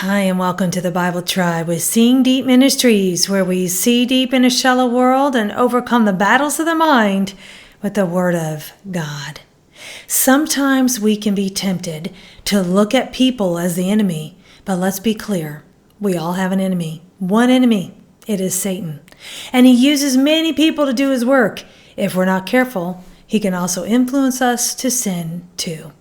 Hi, and welcome to the Bible Tribe with Seeing Deep Ministries, where we see deep in a shallow world and overcome the battles of the mind with the Word of God. Sometimes we can be tempted to look at people as the enemy, but let's be clear. We all have an enemy. One enemy. It is Satan. And he uses many people to do his work. If we're not careful, he can also influence us to sin too.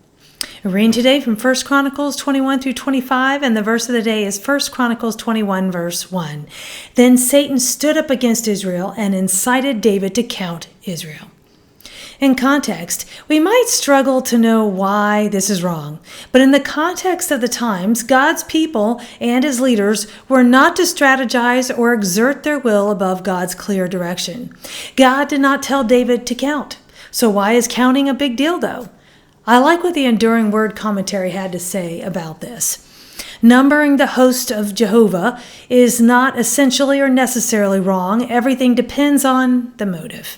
We're reading today from 1 Chronicles 21 through 25, and the verse of the day is 1 Chronicles 21, verse 1. Then Satan stood up against Israel and incited David to count Israel. In context, we might struggle to know why this is wrong, but in the context of the times, God's people and his leaders were not to strategize or exert their will above God's clear direction. God did not tell David to count. So why is counting a big deal, though? I like what the Enduring Word commentary had to say about this. Numbering the host of Jehovah is not essentially or necessarily wrong. Everything depends on the motive.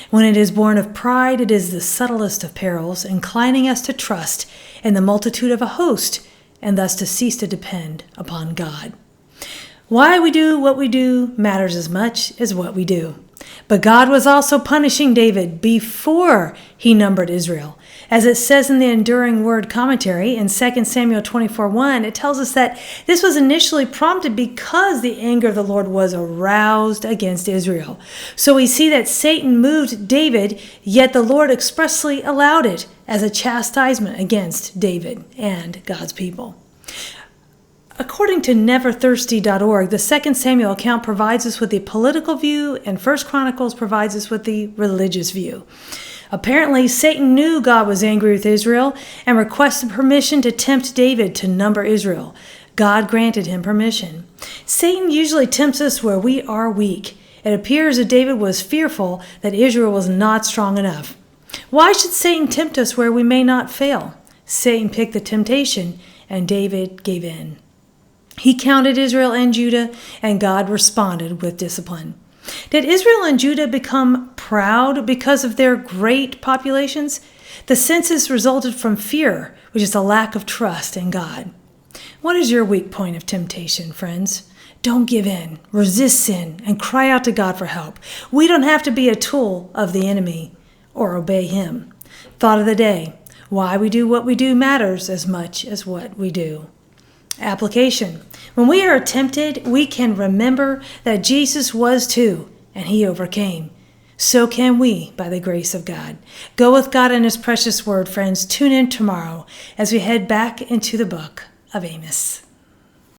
When it is born of pride, it is the subtlest of perils, inclining us to trust in the multitude of a host, and thus to cease to depend upon God. Why we do what we do matters as much as what we do. But God was also punishing David before he numbered Israel. As it says in the Enduring Word commentary in 2 Samuel 24:1, it tells us that this was initially prompted because the anger of the Lord was aroused against Israel. So we see that Satan moved David, yet the Lord expressly allowed it as a chastisement against David and God's people. According to neverthirsty.org, the 2 Samuel account provides us with the political view, and 1 Chronicles provides us with the religious view. Apparently, Satan knew God was angry with Israel and requested permission to tempt David to number Israel. God granted him permission. Satan usually tempts us where we are weak. It appears that David was fearful that Israel was not strong enough. Why should Satan tempt us where we may not fail? Satan picked the temptation, and David gave in. He counted Israel and Judah, and God responded with discipline. Did Israel and Judah become proud because of their great populations? The census resulted from fear, which is a lack of trust in God. What is your weak point of temptation, friends? Don't give in, resist sin, and cry out to God for help. We don't have to be a tool of the enemy or obey him. Thought of the day: why we do what we do matters as much as what we do. Application. When we are tempted, we can remember that Jesus was too, and he overcame. So can we, by the grace of God. Go with God and his precious word, friends. Tune in tomorrow as we head back into the book of Amos.